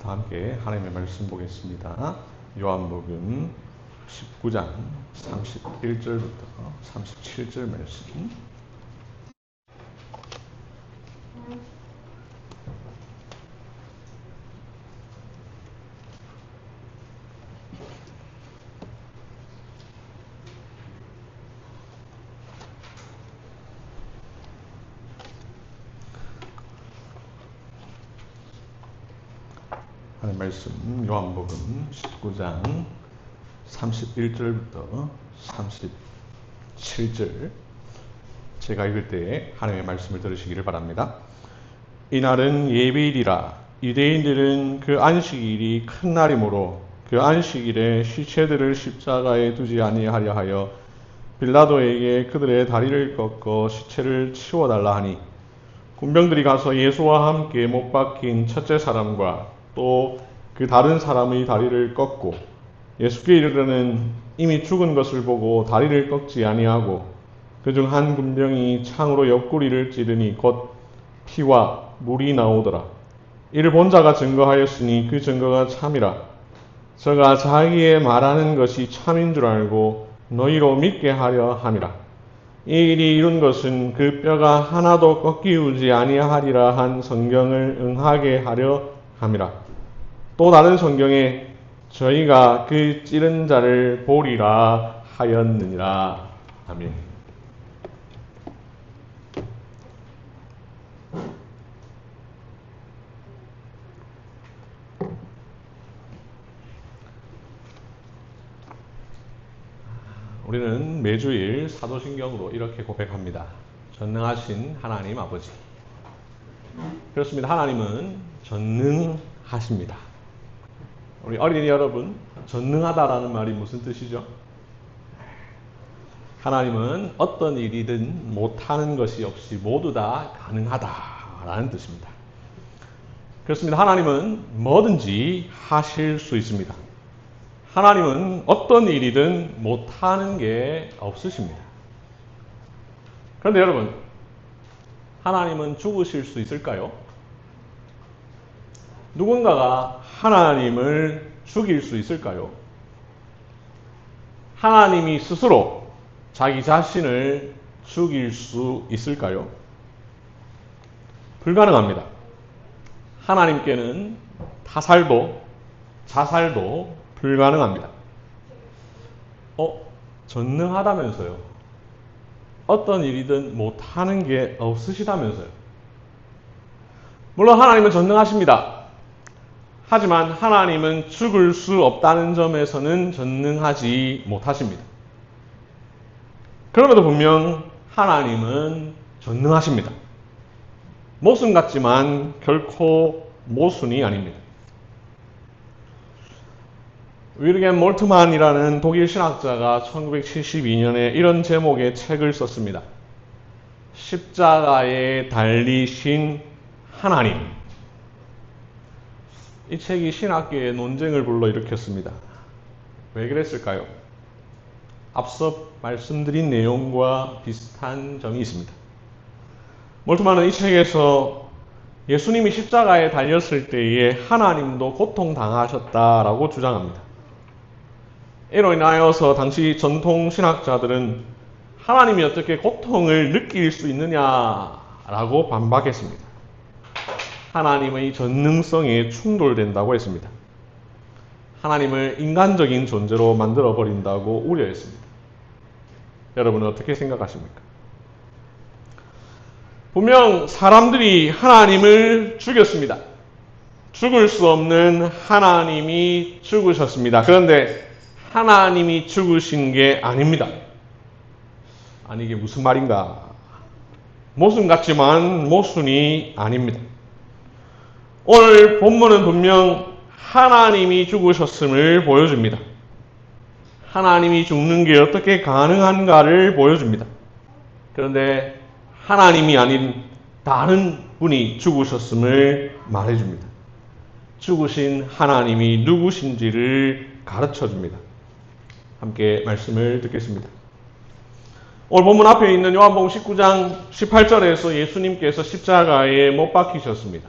다 함께 하나님의 말씀 보겠습니다. 요한복음 19장 31절부터 37절 말씀. 말씀 요한복음 19장 31절부터 37절 제가 읽을 때 하나님의 말씀을 들으시기를 바랍니다. 이날은 예배일이라 유대인들은 그 안식일이 큰 날이므로 그 안식일에 시체들을 십자가에 두지 아니하려 하여 빌라도에게 그들의 다리를 꺾어 시체를 치워달라 하니 군병들이 가서 예수와 함께 못 박힌 첫째 사람과 또 그 다른 사람의 다리를 꺾고 예수께 이르러는 이미 죽은 것을 보고 다리를 꺾지 아니하고 그중 한 군병이 창으로 옆구리를 찌르니 곧 피와 물이 나오더라. 이를 본 자가 증거하였으니 그 증거가 참이라. 저가 자기의 말하는 것이 참인 줄 알고 너희로 믿게 하려 함이라. 이 일이 이룬 것은 그 뼈가 하나도 꺾이우지 아니하리라 한 성경을 응하게 하려 함이라. 또 다른 성경에 저희가 그 찌른 자를 보리라 하였느니라. 아멘. 우리는 매주일 사도신경으로 이렇게 고백합니다. 전능하신 하나님 아버지. 그렇습니다. 하나님은 전능하십니다. 우리 어린이 여러분, 전능하다라는 말이 무슨 뜻이죠? 하나님은 어떤 일이든 못하는 것이 없이 모두 다 가능하다라는 뜻입니다. 그렇습니다. 하나님은 뭐든지 하실 수 있습니다. 하나님은 어떤 일이든 못하는 게 없으십니다. 그런데 여러분, 하나님은 죽으실 수 있을까요? 누군가가 하나님을 죽일 수 있을까요? 하나님이 스스로 자기 자신을 죽일 수 있을까요? 불가능합니다. 하나님께는 타살도 자살도 불가능합니다. 전능하다면서요? 어떤 일이든 못하는 게 없으시다면서요? 물론 하나님은 전능하십니다. 하지만 하나님은 죽을 수 없다는 점에서는 전능하지 못하십니다. 그럼에도 분명 하나님은 전능하십니다. 모순 같지만 결코 모순이 아닙니다. 윌리엄 몰트만이라는 독일 신학자가 1972년에 이런 제목의 책을 썼습니다. 십자가에 달리신 하나님. 이 책이 신학계의 논쟁을 불러일으켰습니다. 왜 그랬을까요? 앞서 말씀드린 내용과 비슷한 점이 있습니다. 몰트만은 이 책에서 예수님이 십자가에 달렸을 때에 하나님도 고통당하셨다라고 주장합니다. 이로 인하여서 당시 전통 신학자들은 하나님이 어떻게 고통을 느낄 수 있느냐라고 반박했습니다. 하나님의 전능성에 충돌된다고 했습니다. 하나님을 인간적인 존재로 만들어버린다고 우려했습니다. 여러분은 어떻게 생각하십니까? 분명 사람들이 하나님을 죽였습니다. 죽을 수 없는 하나님이 죽으셨습니다. 그런데 하나님이 죽으신 게 아닙니다. 아니 이게 무슨 말인가? 모순 같지만 모순이 아닙니다. 오늘 본문은 분명 하나님이 죽으셨음을 보여줍니다. 하나님이 죽는 게 어떻게 가능한가를 보여줍니다. 그런데 하나님이 아닌 다른 분이 죽으셨음을 말해줍니다. 죽으신 하나님이 누구신지를 가르쳐줍니다. 함께 말씀을 듣겠습니다. 오늘 본문 앞에 있는 요한복음 19장 18절에서 예수님께서 십자가에 못 박히셨습니다.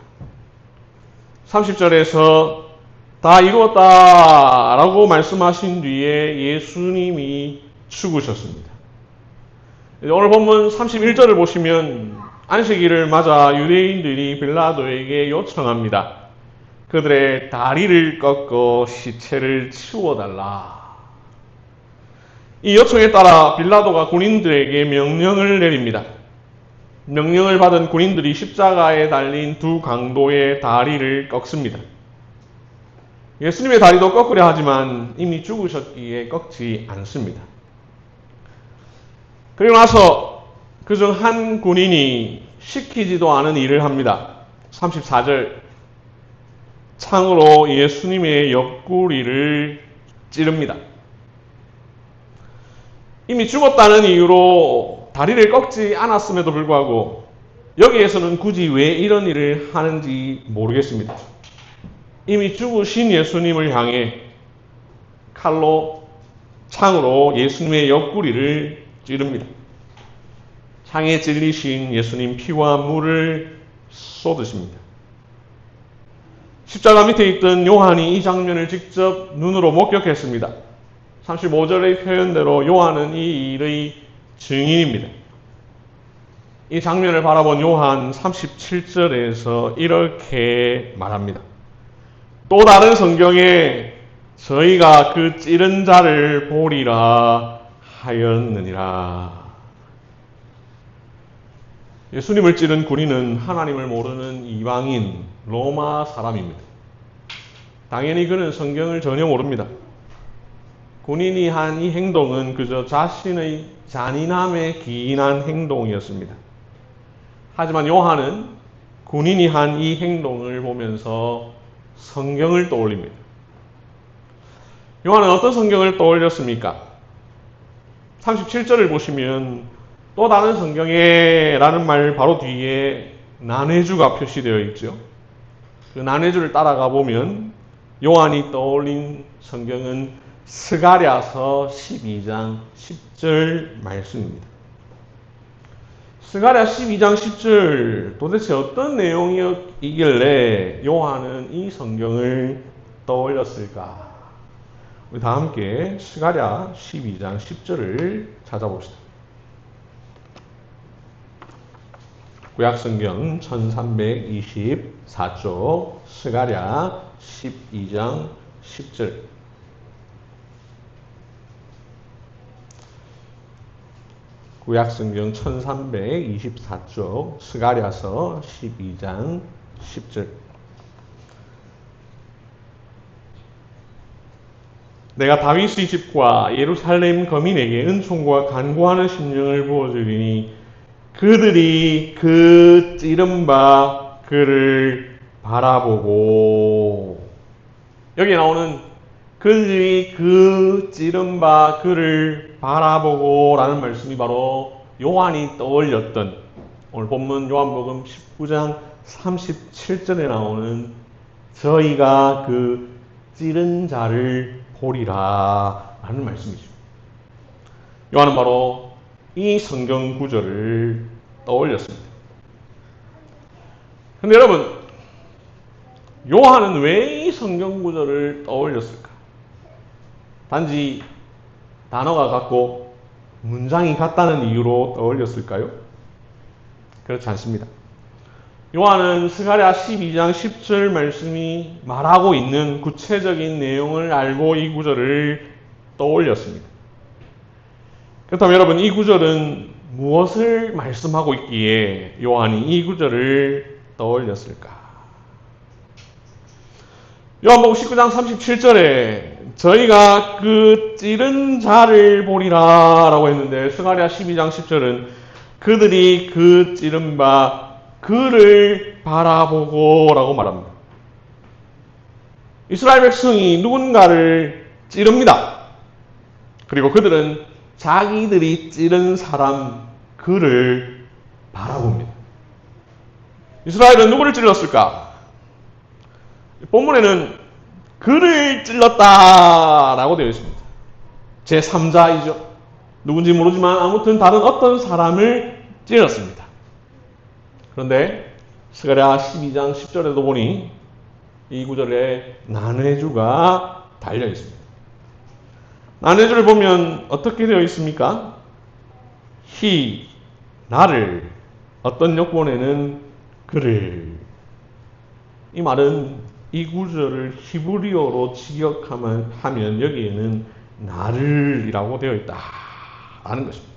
30절에서 다 이루었다 라고 말씀하신 뒤에 예수님이 죽으셨습니다. 오늘 본문 31절을 보시면 안식일을 맞아 유대인들이 빌라도에게 요청합니다. 그들의 다리를 꺾어 시체를 치워달라. 이 요청에 따라 빌라도가 군인들에게 명령을 내립니다. 명령을 받은 군인들이 십자가에 달린 두 강도의 다리를 꺾습니다. 예수님의 다리도 꺾으려 하지만 이미 죽으셨기에 꺾지 않습니다. 그리고 나서 그중 한 군인이 시키지도 않은 일을 합니다. 34절, 창으로 예수님의 옆구리를 찌릅니다. 이미 죽었다는 이유로 다리를 꺾지 않았음에도 불구하고 여기에서는 굳이 왜 이런 일을 하는지 모르겠습니다. 이미 죽으신 예수님을 향해 칼로, 창으로 예수님의 옆구리를 찌릅니다. 창에 찔리신 예수님 피와 물을 쏟으십니다. 십자가 밑에 있던 요한이 이 장면을 직접 눈으로 목격했습니다. 35절의 표현대로 요한은 이 일의 증인입니다. 이 장면을 바라본 요한 37절에서 이렇게 말합니다. 또 다른 성경에 저희가 그 찌른 자를 보리라 하였느니라. 예수님을 찌른 군인은 하나님을 모르는 이방인 로마 사람입니다. 당연히 그는 성경을 전혀 모릅니다. 군인이 한 이 행동은 그저 자신의 잔인함에 기인한 행동이었습니다. 하지만 요한은 군인이 한 이 행동을 보면서 성경을 떠올립니다. 요한은 어떤 성경을 떠올렸습니까? 37절을 보시면 또 다른 성경에 라는 말 바로 뒤에 난해주가 표시되어 있죠. 그 난해주를 따라가 보면 요한이 떠올린 성경은 스가랴서 12장 10절 말씀입니다. 스가랴 12장 10절 도대체 어떤 내용이길래 요한은 이 성경을 떠올렸을까? 우리 다 함께 스가랴 12장 10절을 찾아봅시다. 구약성경 1324쪽 스가랴 12장 10절. 구약성경 1324쪽 스가랴서 12장 10절. 내가 다윗의 집과 예루살렘 거민에게 은총과 간구하는 심령을 부어주리니 그들이 그 찌른 바 그를 바라보고. 여기 나오는 그들이 그 찌른 바 그를 바라보고 라는 말씀이 바로 요한이 떠올렸던 오늘 본문 요한복음 19장 37절에 나오는 저희가 그 찌른 자를 보리라 라는 말씀이죠. 요한은 바로 이 성경 구절을 떠올렸습니다. 근데 여러분, 요한은 왜 이 성경 구절을 떠올렸을까? 단지 단어가 같고 문장이 같다는 이유로 떠올렸을까요? 그렇지 않습니다. 요한은 스가랴 12장 10절 말씀이 말하고 있는 구체적인 내용을 알고 이 구절을 떠올렸습니다. 그렇다면 여러분, 이 구절은 무엇을 말씀하고 있기에 요한이 이 구절을 떠올렸을까? 요한복음 19장 37절에 저희가 그 찌른 자를 보리라 라고 했는데 스가랴 12장 10절은 그들이 그 찌른 바 그를 바라보고 라고 말합니다. 이스라엘 백성이 누군가를 찌릅니다. 그리고 그들은 자기들이 찌른 사람 그를 바라봅니다. 이스라엘은 누구를 찔렀을까? 본문에는 그를 찔렀다라고 되어 있습니다. 제3자이죠. 누군지 모르지만 아무튼 다른 어떤 사람을 찔렀습니다. 그런데 스가랴 12장 10절에도 보니 이 구절에 난해주가 달려 있습니다. 난해주를 보면 어떻게 되어 있습니까? he, 나를, 어떤 역본에는 그를. 이 말은 이 구절을 히브리어로 직역하면 여기에는 나를이라고 되어 있다라는 것입니다.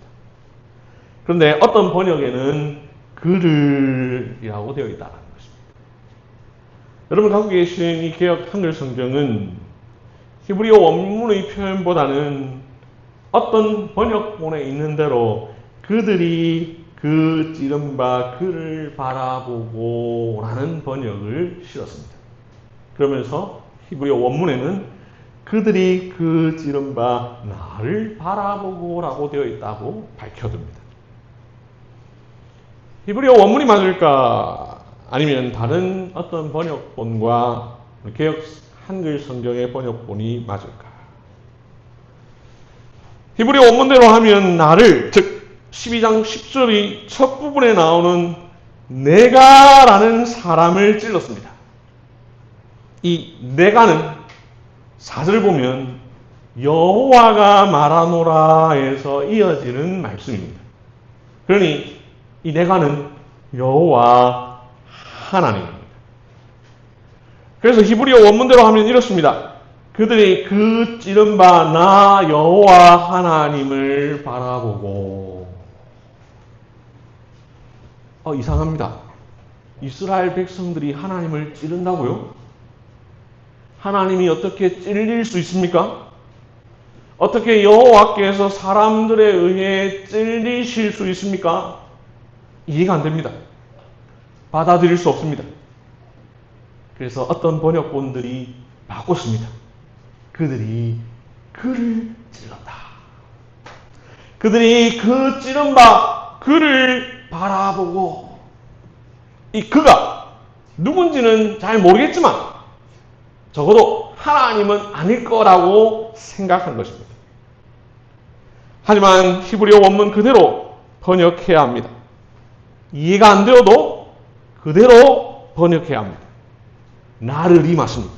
그런데 어떤 번역에는 그를이라고 되어 있다는 것입니다. 여러분 갖고 계신 이 개역 한글 성경은 히브리어 원문의 표현보다는 어떤 번역본에 있는 대로 그들이 그 찌른바 그를 바라보고 라는 번역을 실었습니다. 그러면서 히브리어 원문에는 그들이 그 찌른바 나를 바라보고 라고 되어 있다고 밝혀둡니다. 히브리어 원문이 맞을까? 아니면 다른 어떤 번역본과 개역 한글 성경의 번역본이 맞을까? 히브리어 원문대로 하면 나를, 즉 12장 10절의 첫 부분에 나오는 내가라는 사람을 찔렀습니다. 이 내가는 4절 보면 여호와가 말하노라에서 이어지는 말씀입니다. 그러니 이 내가는 여호와 하나님입니다. 그래서 히브리어 원문대로 하면 이렇습니다. 그들이 그 찌른 바 나 여호와 하나님을 바라보고. 이상합니다. 이스라엘 백성들이 하나님을 찌른다고요? 하나님이 어떻게 찔릴 수 있습니까? 어떻게 여호와께서 사람들에 의해 찔리실 수 있습니까? 이해가 안 됩니다. 받아들일 수 없습니다. 그래서 어떤 번역본들이 바꿨습니다. 그들이 그를 찔렀다. 그들이 그 찌른 바 그를 바라보고, 이 그가 누군지는 잘 모르겠지만 적어도 하나님은 아닐 거라고 생각한 것입니다. 하지만 히브리어 원문 그대로 번역해야 합니다. 이해가 안 되어도 그대로 번역해야 합니다. 나를이 맞습니다.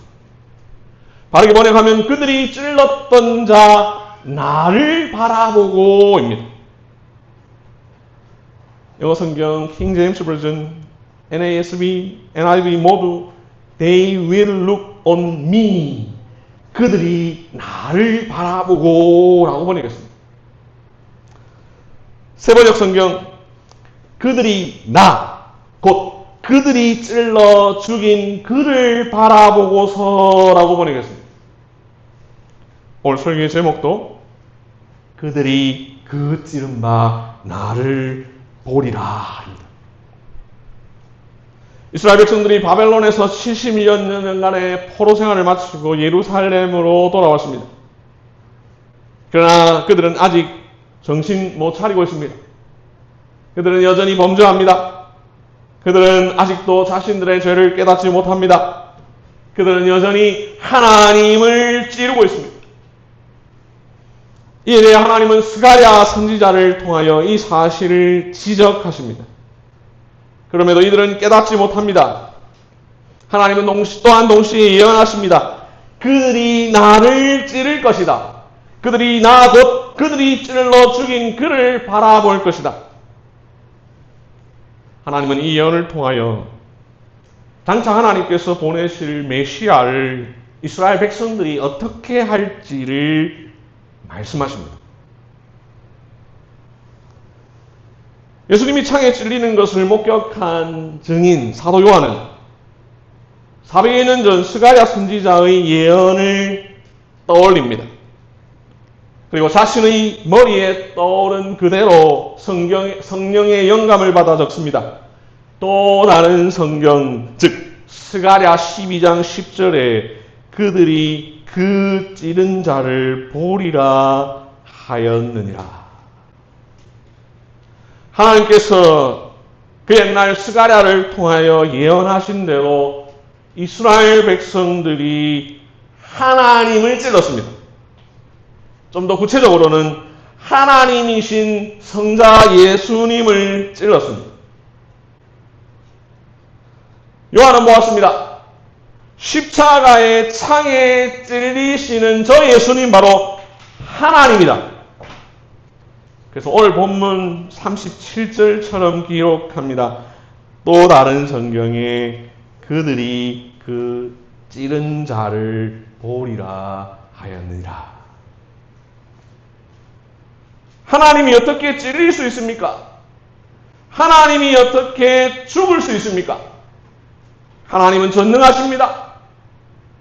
바르게 번역하면 그들이 찔렀던 자 나를 바라보고입니다. 영어 성경 킹 제임스 버전, NASB, NIV 모두 They will look on me. 그들이 나를 바라보고 라고 번역했습니다. 새번역 성경 그들이 곧 그들이 찔러 죽인 그를 바라보고서라고 번역했습니다. 오늘 설교의 제목도 그들이 그 찌른 바 나를 보리라. 이스라엘 백성들이 바벨론에서 72년간의 포로 생활을 마치고 예루살렘으로 돌아왔습니다. 그러나 그들은 아직 정신 못 차리고 있습니다. 그들은 여전히 범죄합니다. 그들은 아직도 자신들의 죄를 깨닫지 못합니다. 그들은 여전히 하나님을 찌르고 있습니다. 이에 대해 하나님은 스가랴 선지자를 통하여 이 사실을 지적하십니다. 그럼에도 이들은 깨닫지 못합니다. 하나님은 또한 동시에 예언하십니다. 그들이 나를 찌를 것이다. 그들이 그들이 찔러 죽인 그를 바라볼 것이다. 하나님은 이 예언을 통하여 장차 하나님께서 보내실 메시아를 이스라엘 백성들이 어떻게 할지를 말씀하십니다. 예수님이 창에 찔리는 것을 목격한 증인 사도 요한은 400여 년 전 스가랴 선지자의 예언을 떠올립니다. 그리고 자신의 머리에 떠오른 그대로 성령의 영감을 받아 적습니다. 또 다른 성경, 즉 스가랴 12장 10절에 그들이 그 찌른 자를 보리라 하였느니라. 하나님께서 그 옛날 스가랴를 통하여 예언하신 대로 이스라엘 백성들이 하나님을 찔렀습니다. 좀 더 구체적으로는 하나님이신 성자 예수님을 찔렀습니다. 요한은 보았습니다. 십자가의 창에 찔리시는 저 예수님 바로 하나님이다. 그래서 오늘 본문 37절처럼 기록합니다. 또 다른 성경에 그들이 그 찌른 자를 보리라 하였느니라. 하나님이 어떻게 찔릴 수 있습니까? 하나님이 어떻게 죽을 수 있습니까? 하나님은 전능하십니다.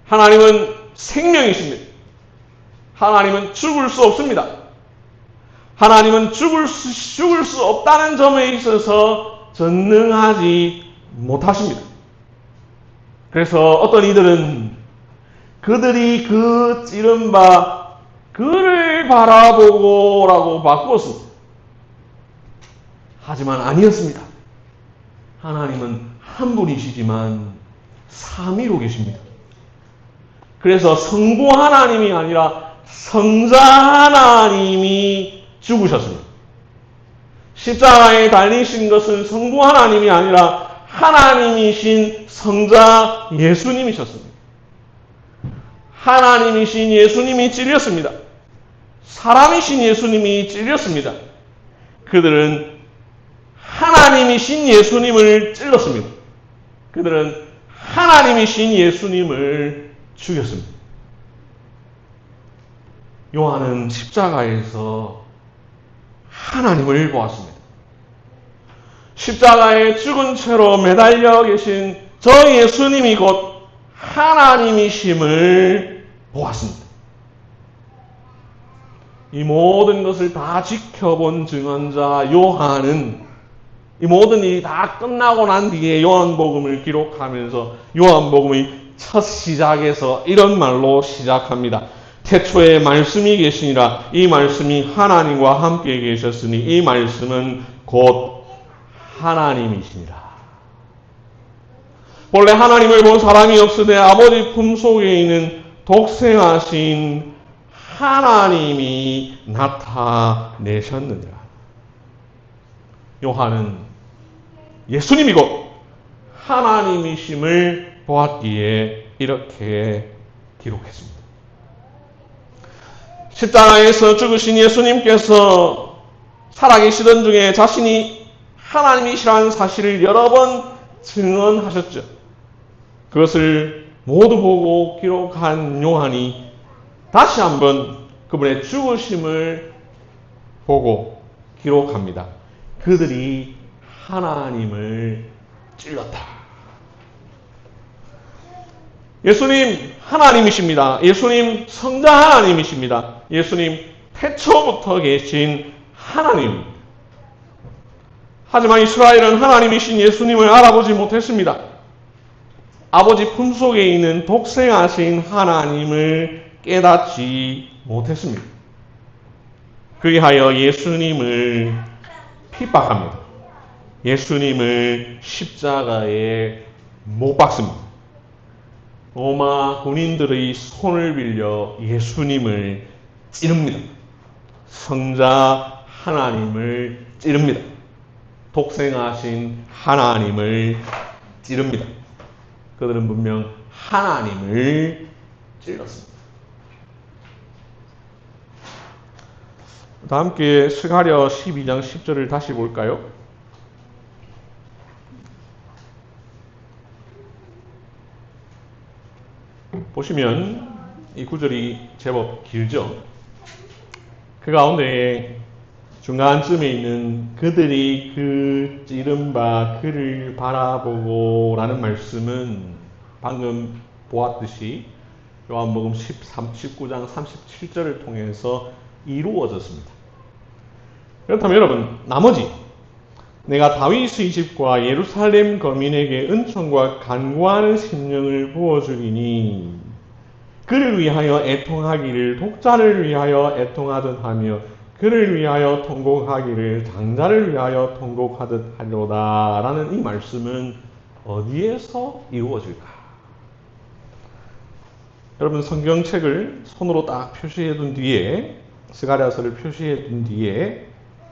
하나님은 생명이십니다. 하나님은 죽을 수 없습니다. 하나님은 죽을 수 없다는 점에 있어서 전능하지 못하십니다. 그래서 어떤 이들은 그들이 그 찌른 바 그를 바라보고 라고 바꾸었습니다. 하지만 아니었습니다. 하나님은 한 분이시지만 삼위로 계십니다. 그래서 성부 하나님이 아니라 성자 하나님이 죽으셨습니다. 십자가에 달리신 것은 성부 하나님이 아니라 하나님이신 성자 예수님이셨습니다. 하나님이신 예수님이 찔렸습니다. 사람이신 예수님이 찔렸습니다. 그들은 하나님이신 예수님을 찔렀습니다. 그들은 하나님이신 예수님을 죽였습니다. 요한은 십자가에서 하나님을 보았습니다. 십자가에 죽은 채로 매달려 계신 저 예수님이 곧 하나님이심을 보았습니다. 이 모든 것을 다 지켜본 증언자 요한은 이 모든 일이 다 끝나고 난 뒤에 요한복음을 기록하면서 요한복음의 첫 시작에서 이런 말로 시작합니다. 태초에 말씀이 계시니라. 이 말씀이 하나님과 함께 계셨으니 이 말씀은 곧 하나님이시니라. 본래 하나님을 본 사람이 없으되 아버지 품속에 있는 독생하신 하나님이 나타내셨느니라. 요한은 예수님이 곧 하나님이심을 보았기에 이렇게 기록했습니다. 십자가에서 죽으신 예수님께서 살아계시던 중에 자신이 하나님이시라는 사실을 여러 번 증언하셨죠. 그것을 모두 보고 기록한 요한이 다시 한번 그분의 죽으심을 보고 기록합니다. 그들이 하나님을 찔렀다. 예수님 하나님이십니다. 예수님 성자 하나님이십니다. 예수님 태초부터 계신 하나님입니다. 하지만 이스라엘은 하나님이신 예수님을 알아보지 못했습니다. 아버지 품속에 있는 독생하신 하나님을 깨닫지 못했습니다. 그리하여 예수님을 핍박합니다. 예수님을 십자가에 못 박습니다. 로마 군인들의 손을 빌려 예수님을 찌릅니다. 성자 하나님을 찌릅니다. 독생하신 하나님을 찌릅니다. 그들은 분명 하나님을 찔렀습니다. 다 함께 스가랴 12장 10절을 다시 볼까요? 보시면 이 구절이 제법 길죠. 그 가운데 중간쯤에 있는 그들이 그 찌른 바 그를 바라보고 라는 말씀은 방금 보았듯이 요한복음 19장 37절을 통해서 이루어졌습니다. 그렇다면 여러분, 나머지 내가 다윗의 집과 예루살렘 거민에게 은총과 간구하는 심령을 부어주리니 그를 위하여 애통하기를 독자를 위하여 애통하듯 하며 그를 위하여 통곡하기를 장자를 위하여 통곡하듯 하려다 라는 이 말씀은 어디에서 이루어질까? 여러분, 성경책을 손으로 딱 표시해 둔 뒤에 스가랴서를 표시해 둔 뒤에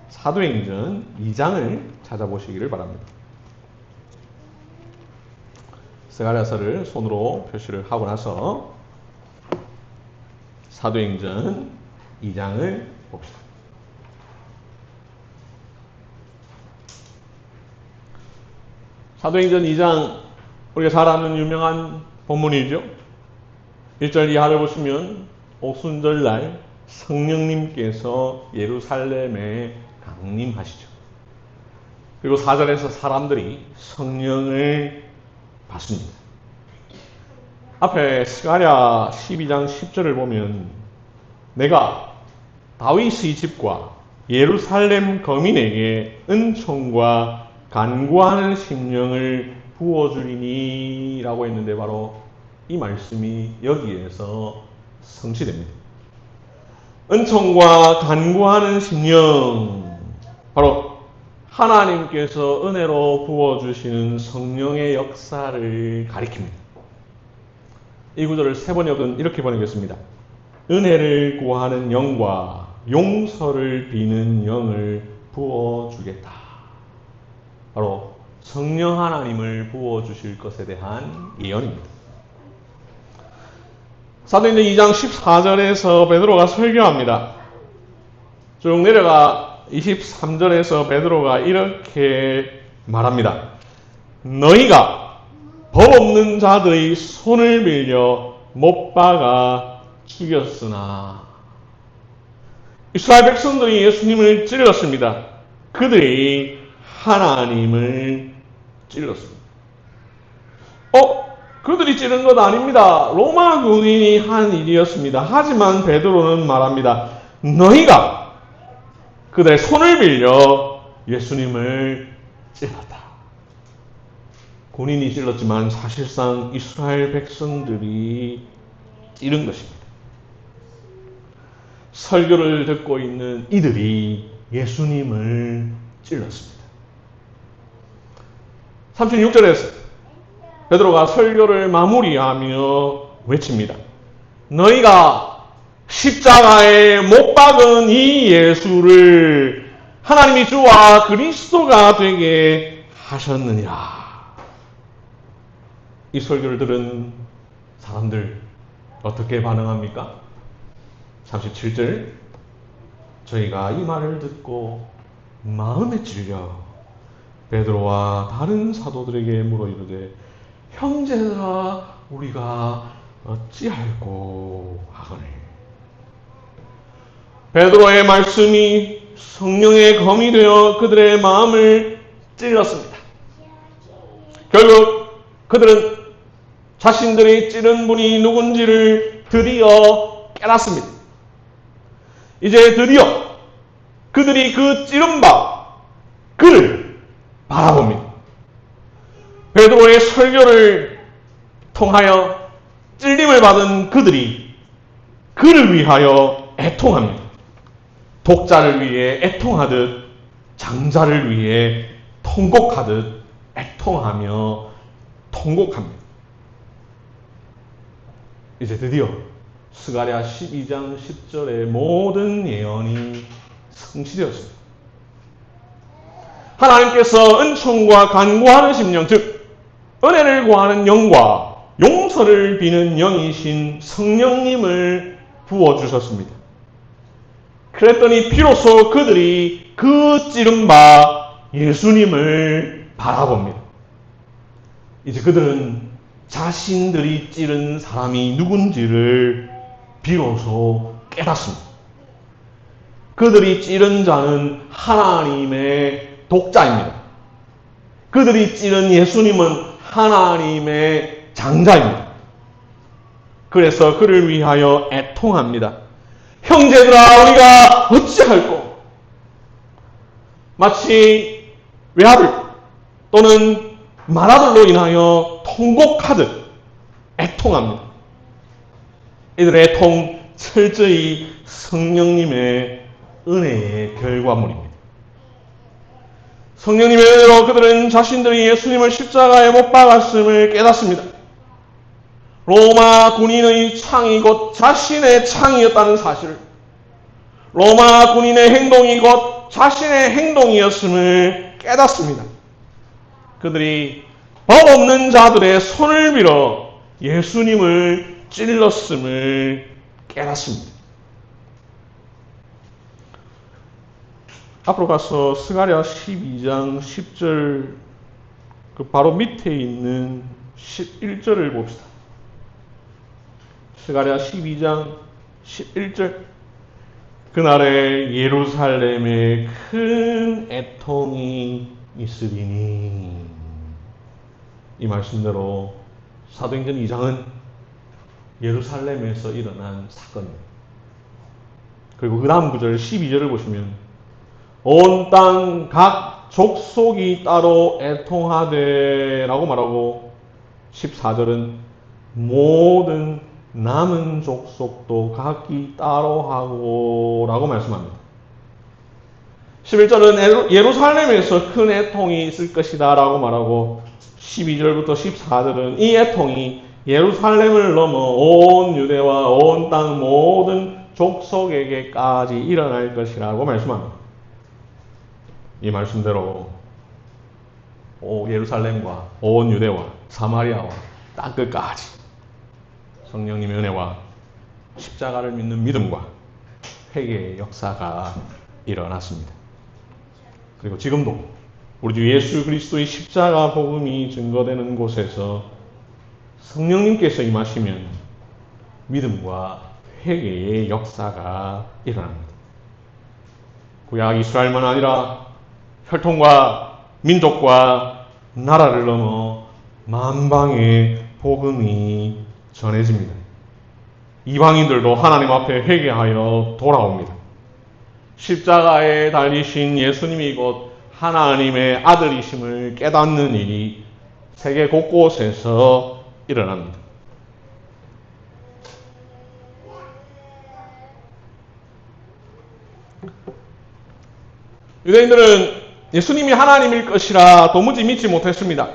사도행전 2장을 찾아보시기를 바랍니다. 스가랴서를 손으로 표시를 하고 나서 사도행전 2장을 봅시다. 사도행전 2장, 우리가 잘 아는 유명한 본문이죠. 1절 이하를 보시면 오순절날 성령님께서 예루살렘에 강림하시죠. 그리고 4절에서 사람들이 성령을 받습니다. 앞에 스가랴 12장 10절을 보면 내가 다윗의 집과 예루살렘 거민에게 은총과 간구하는 심령을 부어주리니 라고 했는데 바로 이 말씀이 여기에서 성취됩니다. 은총과 간구하는 심령, 바로 하나님께서 은혜로 부어주시는 성령의 역사를 가리킵니다. 이 구절을 세 번역은 이렇게 번역했습니다. 은혜를 구하는 영과 용서를 비는 영을 부어주겠다. 바로 성령 하나님을 부어주실 것에 대한 예언입니다. 사도행전 2장 14절에서 베드로가 설교합니다. 쭉 내려가 23절에서 베드로가 이렇게 말합니다. 너희가 법 없는 자들의 손을 빌려 못 박아 죽였으나, 이스라엘 백성들이 예수님을 찔렀습니다. 그들이 하나님을 찔렀습니다. 그들이 찌른 것 아닙니다. 로마 군인이 한 일이었습니다. 하지만 베드로는 말합니다. 너희가 그들의 손을 빌려 예수님을 찔렀다. 군인이 찔렀지만 사실상 이스라엘 백성들이 찌른 것입니다. 설교를 듣고 있는 이들이 예수님을 찔렀습니다. 36절에서 베드로가 설교를 마무리하며 외칩니다. 너희가 십자가에 못 박은 이 예수를 하나님이 주와 그리스도가 되게 하셨느니라. 이 설교를 들은 사람들 어떻게 반응합니까? 37절, 저희가 이 말을 듣고 마음에 찔려 베드로와 다른 사도들에게 물어 이르되 형제들아 우리가 어찌할꼬 하거늘. 베드로의 말씀이 성령의 검이 되어 그들의 마음을 찔렀습니다. 결국 그들은 자신들이 찌른 분이 누군지를 드디어 깨닫습니다. 이제 드디어 그들이 그 찌른 바 그를 바라봅니다. 베드로의 설교를 통하여 찔림을 받은 그들이 그를 위하여 애통합니다. 독자를 위해 애통하듯 장자를 위해 통곡하듯 애통하며 통곡합니다. 이제 드디어 스가랴 12장 10절의 모든 예언이 성취되었습니다. 하나님께서 은총과 간구하는 심령, 즉 은혜를 구하는 영과 용서를 비는 영이신 성령님을 부어주셨습니다. 그랬더니 비로소 그들이 그 찌른 바 예수님을 바라봅니다. 이제 그들은 자신들이 찌른 사람이 누군지를 비로소 깨닫습니다. 그들이 찌른 자는 하나님의 독자입니다. 그들이 찌른 예수님은 하나님의 장자입니다. 그래서 그를 위하여 애통합니다. 형제들아 우리가 어찌할꼬. 마치 외아들 또는 맏아들로 인하여 통곡하듯 애통합니다. 이들의 애통 철저히 성령님의 은혜의 결과물입니다. 성령님의 은혜로 그들은 자신들이 예수님을 십자가에 못 박았음을 깨닫습니다. 로마 군인의 창이 곧 자신의 창이었다는 사실을, 로마 군인의 행동이 곧 자신의 행동이었음을 깨닫습니다. 그들이 법 없는 자들의 손을 밀어 예수님을 찔렀음을 깨닫습니다. 앞으로 가서 스가랴 12장 10절 그 바로 밑에 있는 11절을 봅시다. 스가랴 12장 11절 그날에 예루살렘에 큰 애통이 있으리니. 이 말씀대로 사도행전 2장은 예루살렘에서 일어난 사건입니다. 그리고 그 다음 구절 12절을 보시면 온 땅 각 족속이 따로 애통하되 라고 말하고 14절은 모든 남은 족속도 각기 따로 하고 라고 말씀합니다. 11절은 예루살렘에서 큰 애통이 있을 것이다 라고 말하고 12절부터 14절은 이 애통이 예루살렘을 넘어 온 유대와 온 땅 모든 족속에게까지 일어날 것이라고 말씀합니다. 이 말씀대로 예루살렘과 온 유대와 사마리아와 땅끝까지 성령님의 은혜와 십자가를 믿는 믿음과 회개의 역사가 일어났습니다. 그리고 지금도 우리 주 예수 그리스도의 십자가 복음이 증거되는 곳에서 성령님께서 임하시면 믿음과 회개의 역사가 일어납니다. 구약 이스라엘만 아니라 혈통과 민족과 나라를 넘어 만방의 복음이 전해집니다. 이방인들도 하나님 앞에 회개하여 돌아옵니다. 십자가에 달리신 예수님이 곧 하나님의 아들이심을 깨닫는 일이 세계 곳곳에서 일어납니다. 유대인들은 예수님이 하나님일 것이라 도무지 믿지 못했습니다.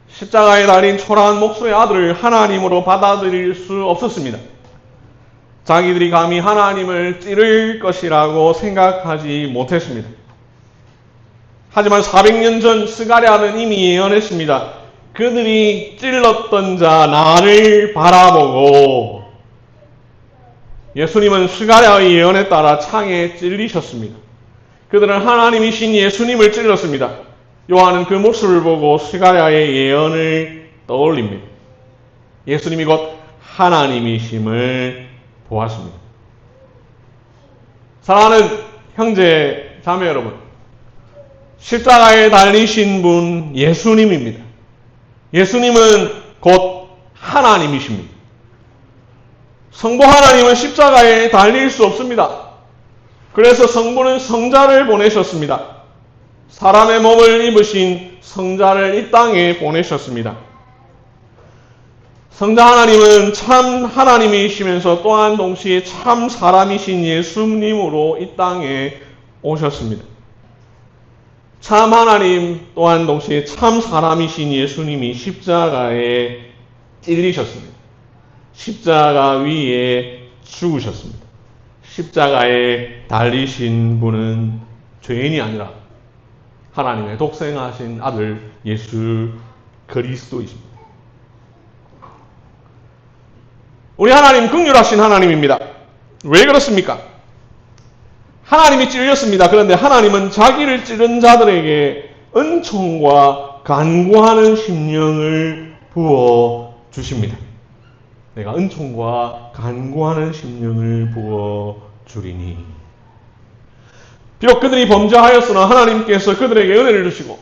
십자가에 달린 초라한 목수의 아들을 하나님으로 받아들일 수 없었습니다. 자기들이 감히 하나님을 찌를 것이라고 생각하지 못했습니다. 하지만 400년 전 스가랴는 이미 예언했습니다. 그들이 찔렀던 자 나를 바라보고. 예수님은 스가랴의 예언에 따라 창에 찔리셨습니다. 그들은 하나님이신 예수님을 찔렀습니다. 요한은 그 모습을 보고 스가랴의 예언을 떠올립니다. 예수님이 곧 하나님이심을 보았습니다. 사랑하는 형제 자매 여러분, 십자가에 달리신 분 예수님입니다. 예수님은 곧 하나님이십니다. 성부 하나님은 십자가에 달릴 수 없습니다. 그래서 성부는 성자를 보내셨습니다. 사람의 몸을 입으신 성자를 이 땅에 보내셨습니다. 성자 하나님은 참 하나님이시면서 또한 동시에 참 사람이신 예수님으로 이 땅에 오셨습니다. 참 하나님 또한 동시에 참 사람이신 예수님이 십자가에 찔리셨습니다. 십자가 위에 죽으셨습니다. 십자가에 달리신 분은 죄인이 아니라 하나님의 독생하신 아들 예수 그리스도이십니다. 우리 하나님 긍휼하신 하나님입니다. 왜 그렇습니까? 하나님이 찔렸습니다. 그런데 하나님은 자기를 찌른 자들에게 은총과 간구하는 심령을 부어 주십니다. 내가 은총과 간구하는 심령을 부어 주리니. 비록 그들이 범죄하였으나 하나님께서 그들에게 은혜를 주시고,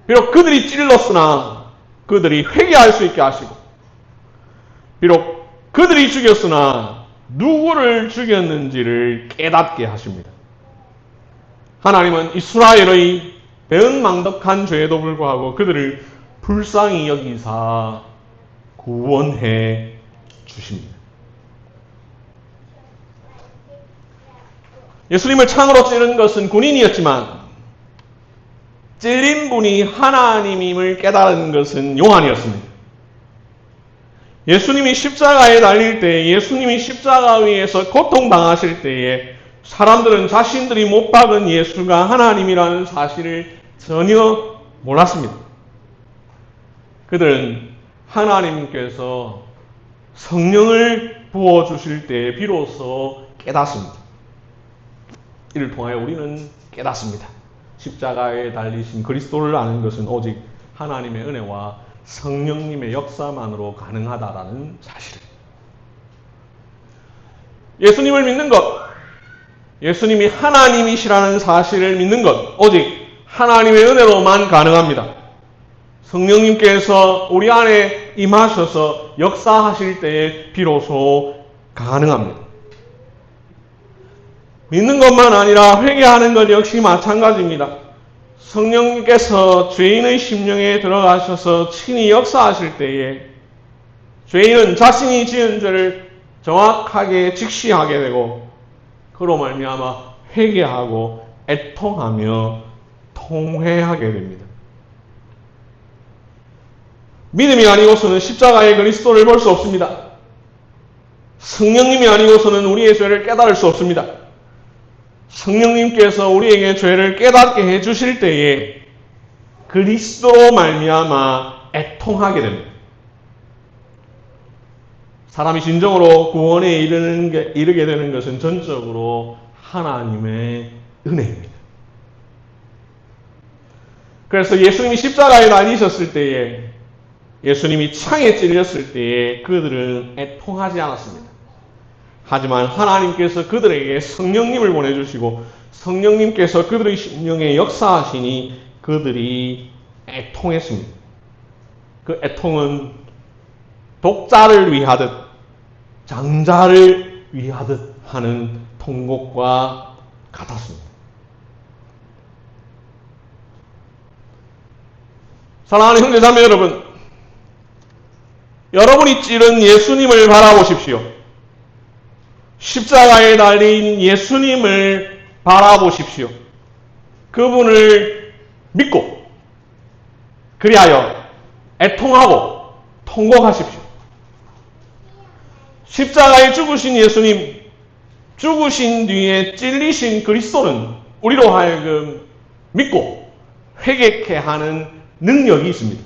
비록 그들이 찔렀으나 그들이 회개할 수 있게 하시고, 비록 그들이 죽였으나 누구를 죽였는지를 깨닫게 하십니다. 하나님은 이스라엘의 배은망덕한 죄에도 불구하고 그들을 불쌍히 여기사 구원해 주십니다. 예수님을 창으로 찌른 것은 군인이었지만 찔린 분이 하나님임을 깨달은 것은 요한이었습니다. 예수님이 십자가에 달릴 때, 예수님이 십자가 위에서 고통당하실 때에 사람들은 자신들이 못 박은 예수가 하나님이라는 사실을 전혀 몰랐습니다. 그들은 하나님께서 성령을 부어주실 때 비로소 깨닫습니다. 이를 통하여 우리는 깨닫습니다. 십자가에 달리신 그리스도를 아는 것은 오직 하나님의 은혜와 성령님의 역사만으로 가능하다라는 사실을. 예수님을 믿는 것, 예수님이 하나님이시라는 사실을 믿는 것, 오직 하나님의 은혜로만 가능합니다. 성령님께서 우리 안에 임하셔서 역사하실 때에 비로소 가능합니다. 믿는 것만 아니라 회개하는 것 역시 마찬가지입니다. 성령님께서 죄인의 심령에 들어가셔서 친히 역사하실 때에 죄인은 자신이 지은 죄를 정확하게 직시하게 되고 그로 말미암아 회개하고 애통하며 통회하게 됩니다. 믿음이 아니고서는 십자가의 그리스도를 볼 수 없습니다. 성령님이 아니고서는 우리의 죄를 깨달을 수 없습니다. 성령님께서 우리에게 죄를 깨닫게 해주실 때에 그리스도로 말미암아 애통하게 됩니다. 사람이 진정으로 구원에 이르게 되는 것은 전적으로 하나님의 은혜입니다. 그래서 예수님이 십자가에 달리셨을 때에, 예수님이 창에 찔렸을 때에 그들은 애통하지 않았습니다. 하지만 하나님께서 그들에게 성령님을 보내주시고 성령님께서 그들의 심령에 역사하시니 그들이 애통했습니다. 그 애통은 독자를 위하듯 장자를 위하듯 하는 통곡과 같았습니다. 사랑하는 형제자매 여러분, 여러분이 찌른 예수님을 바라보십시오. 십자가에 달린 예수님을 바라보십시오. 그분을 믿고 그리하여 애통하고 통곡하십시오. 십자가에 죽으신 예수님, 죽으신 뒤에 찔리신 그리스도는 우리로 하여금 믿고 회개케 하는 능력이 있습니다.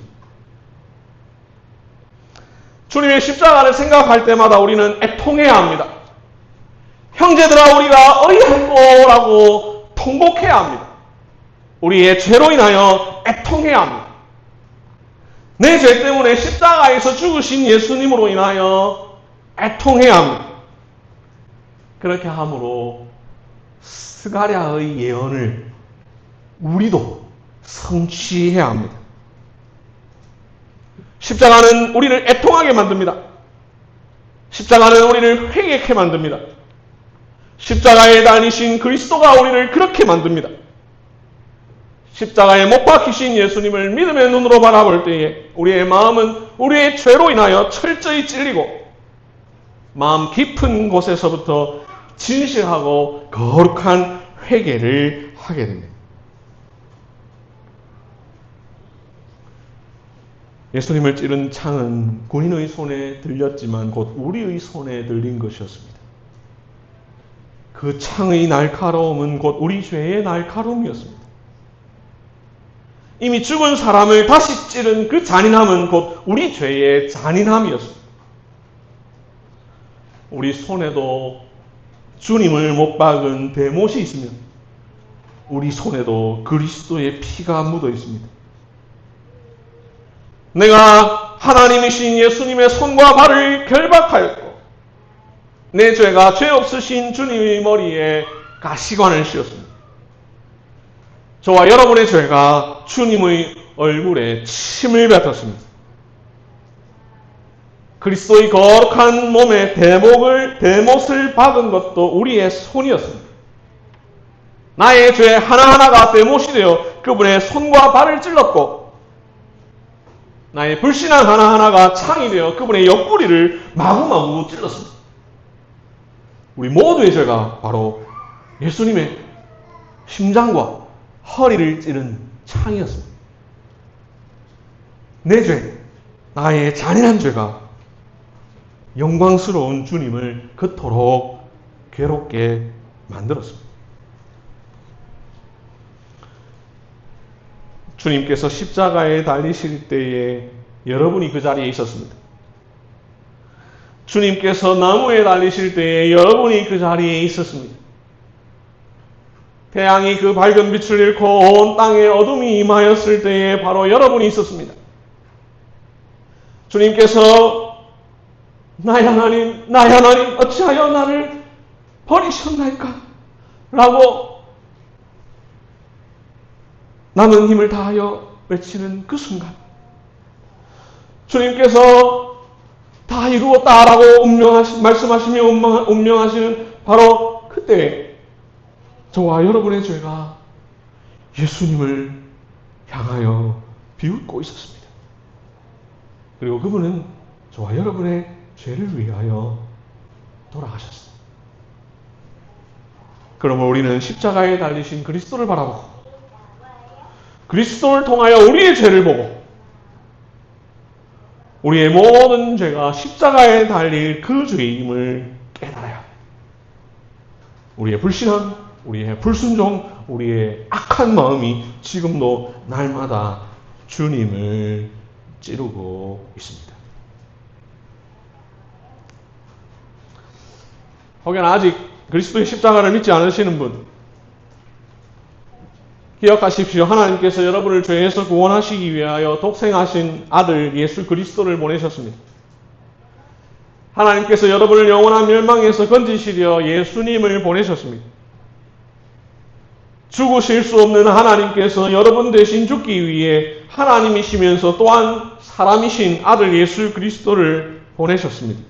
주님의 십자가를 생각할 때마다 우리는 애통해야 합니다. 형제들아, 우리가 어리할꼬라고 통곡해야 합니다. 우리의 죄로 인하여 애통해야 합니다. 내 죄 때문에 십자가에서 죽으신 예수님으로 인하여 애통해야 합니다. 그렇게 함으로 스가랴의 예언을 우리도 성취해야 합니다. 십자가는 우리를 애통하게 만듭니다. 십자가는 우리를 회개케 만듭니다. 십자가에 달리신 그리스도가 우리를 그렇게 만듭니다. 십자가에 못 박히신 예수님을 믿음의 눈으로 바라볼 때에 우리의 마음은 우리의 죄로 인하여 철저히 찔리고 마음 깊은 곳에서부터 진실하고 거룩한 회개를 하게 됩니다. 예수님을 찌른 창은 군인의 손에 들렸지만 곧 우리의 손에 들린 것이었습니다. 그 창의 날카로움은 곧 우리 죄의 날카로움이었습니다. 이미 죽은 사람을 다시 찌른 그 잔인함은 곧 우리 죄의 잔인함이었습니다. 우리 손에도 주님을 못 박은 대못이 있으면 우리 손에도 그리스도의 피가 묻어 있습니다. 내가 하나님이신 예수님의 손과 발을 결박하였고 내 죄가 죄 없으신 주님의 머리에 가시관을 씌웠습니다. 저와 여러분의 죄가 주님의 얼굴에 침을 뱉었습니다. 그리스도의 거룩한 몸에 대못을 박은 것도 우리의 손이었습니다. 나의 죄 하나하나가 대못이 되어 그분의 손과 발을 찔렀고 나의 불신앙 하나하나가 창이 되어 그분의 옆구리를 마구마구 찔렀습니다. 우리 모두의 죄가 바로 예수님의 심장과 허리를 찌른 창이었습니다. 내 죄, 나의 잔인한 죄가 영광스러운 주님을 그토록 괴롭게 만들었습니다. 주님께서 십자가에 달리실 때에 여러분이 그 자리에 있었습니다. 주님께서 나무에 달리실 때에 여러분이 그 자리에 있었습니다. 태양이 그 밝은 빛을 잃고 온 땅에 어둠이 임하였을 때에 바로 여러분이 있었습니다. 주님께서 나의 하나님 어찌하여 나를 버리셨나이까? 라고 남은 힘을 다하여 외치는 그 순간 주님께서 다 이루었다라고 말씀하시며 운명하시는 바로 그때 저와 여러분의 죄가 예수님을 향하여 비웃고 있었습니다. 그리고 그분은 저와 여러분의 죄를 위하여 돌아가셨습니다. 그러면 우리는 십자가에 달리신 그리스도를 바라보고 그리스도를 통하여 우리의 죄를 보고 우리의 모든 죄가 십자가에 달릴 그 죄임을 깨달아야 합니다. 우리의 불신앙, 우리의 불순종, 우리의 악한 마음이 지금도 날마다 주님을 찌르고 있습니다. 혹여나 아직 그리스도의 십자가를 믿지 않으시는 분, 기억하십시오. 하나님께서 여러분을 죄에서 구원하시기 위하여 독생하신 아들 예수 그리스도를 보내셨습니다. 하나님께서 여러분을 영원한 멸망에서 건지시려 예수님을 보내셨습니다. 죽으실 수 없는 하나님께서 여러분 대신 죽기 위해 하나님이시면서 또한 사람이신 아들 예수 그리스도를 보내셨습니다.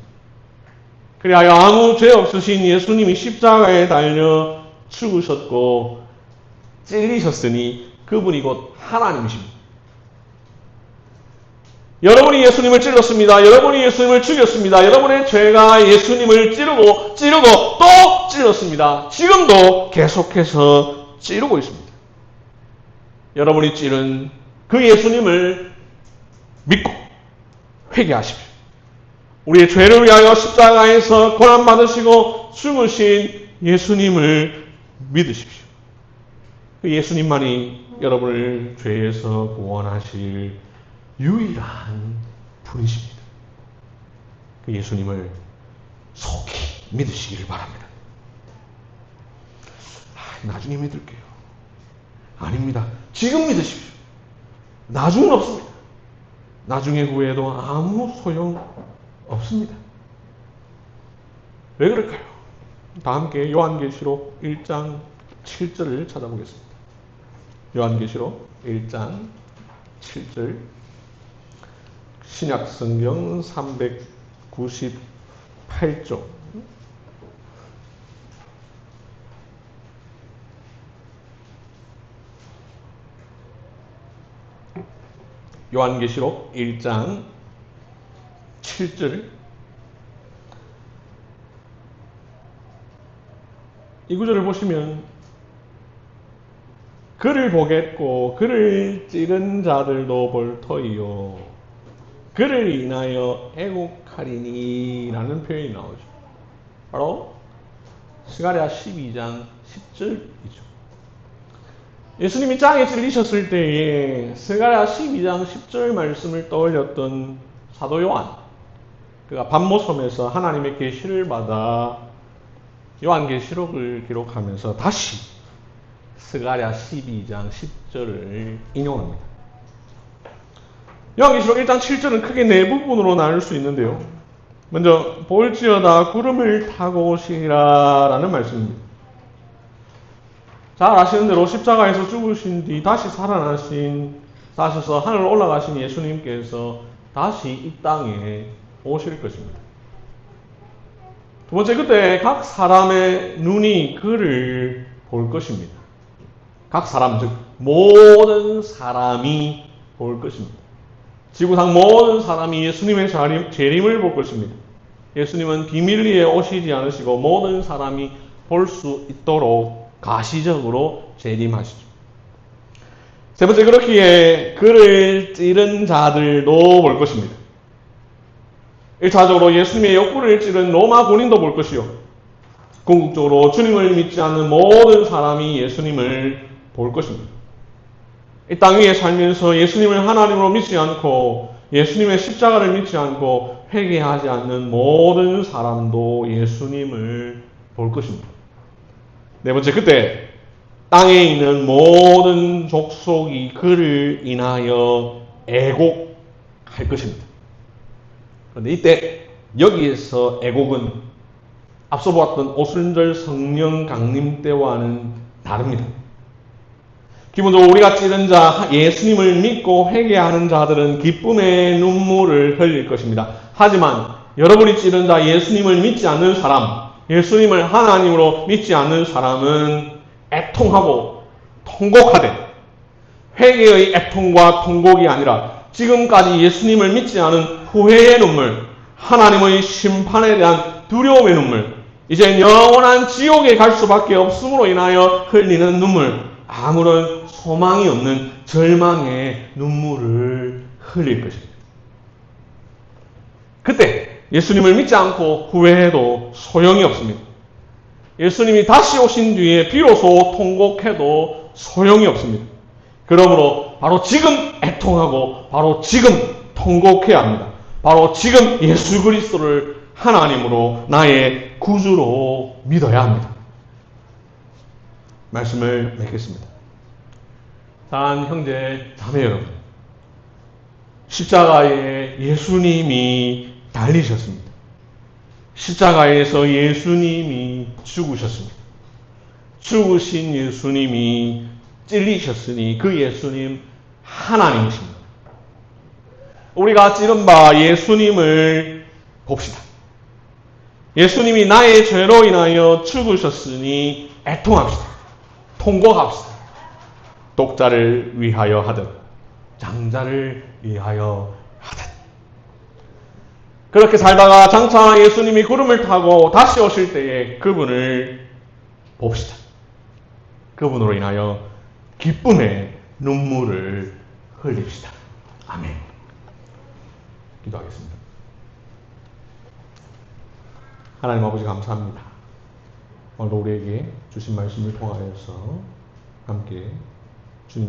그리하여 아무 죄 없으신 예수님이 십자가에 달려 죽으셨고 찔리셨으니 그분이 곧 하나님이십니다. 여러분이 예수님을 찔렀습니다. 여러분이 예수님을 죽였습니다. 여러분의 죄가 예수님을 찌르고 또 찔렀습니다. 지금도 계속해서 찌르고 있습니다. 여러분이 찌른 그 예수님을 믿고 회개하십시오. 우리의 죄를 위하여 십자가에서 고난받으시고 죽으신 예수님을 믿으십시오. 그 예수님만이 여러분을 죄에서 구원하실 유일한 분이십니다. 그 예수님을 속히 믿으시기를 바랍니다. 나중에 믿을게요. 아닙니다. 지금 믿으십시오. 나중은 없습니다. 나중에 구해도 아무 소용 없습니다. 왜 그럴까요? 다 함께 요한계시록 1장 7절을 찾아보겠습니다. 요한계시록 1장 7절 신약성경 398쪽 요한계시록 1장 7절 이 구절을 보시면 그를 보겠고 그를 찌른 자들도 볼 터이요 그를 인하여 애곡하리니 라는 표현이 나오죠. 바로 스가랴 12장 10절이죠. 예수님이 짱에 찔리셨을 때에 스가랴 12장 10절 말씀을 떠올렸던 사도 요한, 그가 밤모섬에서 하나님의 계시를 받아 요한계시록을 기록하면서 다시 스가랴 12장 10절을 인용합니다. 요한계시록 1장 7절은 크게 네 부분으로 나눌 수 있는데요. 먼저 볼지어다 구름을 타고 오시리라 라는 말씀입니다. 잘 아시는 대로 십자가에서 죽으신 뒤 다시 사셔서 하늘로 올라가신 예수님께서 다시 이 땅에 오실 것입니다. 두 번째, 그때 각 사람의 눈이 그를 볼 것입니다. 각 사람, 즉 모든 사람이 볼 것입니다. 지구상 모든 사람이 예수님의 재림을 볼 것입니다. 예수님은 비밀리에 오시지 않으시고 모든 사람이 볼 수 있도록 가시적으로 재림하시죠. 세 번째, 그렇기에 그를 찌른 자들도 볼 것입니다. 1차적으로 예수님의 욕구를 찌른 로마 군인도 볼 것이요, 궁극적으로 주님을 믿지 않는 모든 사람이 예수님을 볼 것입니다. 이 땅 위에 살면서 예수님을 하나님으로 믿지 않고 예수님의 십자가를 믿지 않고 회개하지 않는 모든 사람도 예수님을 볼 것입니다. 네 번째, 그때 땅에 있는 모든 족속이 그를 인하여 애곡할 것입니다. 그런데 이때 여기에서 애곡은 앞서 보았던 오순절 성령 강림 때와는 다릅니다. 기본적으로 우리가 찌른 자, 예수님을 믿고 회개하는 자들은 기쁨의 눈물을 흘릴 것입니다. 하지만 여러분이 찌른 자, 예수님을 믿지 않는 사람, 예수님을 하나님으로 믿지 않는 사람은 애통하고 통곡하되, 회개의 애통과 통곡이 아니라 지금까지 예수님을 믿지 않은 후회의 눈물, 하나님의 심판에 대한 두려움의 눈물, 이제 영원한 지옥에 갈 수밖에 없음으로 인하여 흘리는 눈물, 아무런 소망이 없는 절망의 눈물을 흘릴 것입니다. 그때 예수님을 믿지 않고 후회해도 소용이 없습니다. 예수님이 다시 오신 뒤에 비로소 통곡해도 소용이 없습니다. 그러므로 바로 지금 애통하고 바로 지금 통곡해야 합니다. 바로 지금 예수 그리스도를 하나님으로 나의 구주로 믿어야 합니다. 말씀을 맺겠습니다. 사랑하는 형제, 자매 여러분, 십자가에 예수님이 달리셨습니다. 십자가에서 예수님이 죽으셨습니다. 죽으신 예수님이 찔리셨으니 그 예수님 하나님이십니다. 우리가 찌른 바 예수님을 봅시다. 예수님이 나의 죄로 인하여 죽으셨으니 애통합시다. 통곡합시다. 독자를 위하여 하듯 장자를 위하여 하듯. 그렇게 살다가 장차 예수님이 구름을 타고 다시 오실 때에 그분을 봅시다. 그분으로 인하여 기쁨의 눈물을 흘립시다. 아멘. 기도하겠습니다. 하나님 아버지 감사합니다. 오늘 우리에게 주신 말씀을 통하여서 함께 주님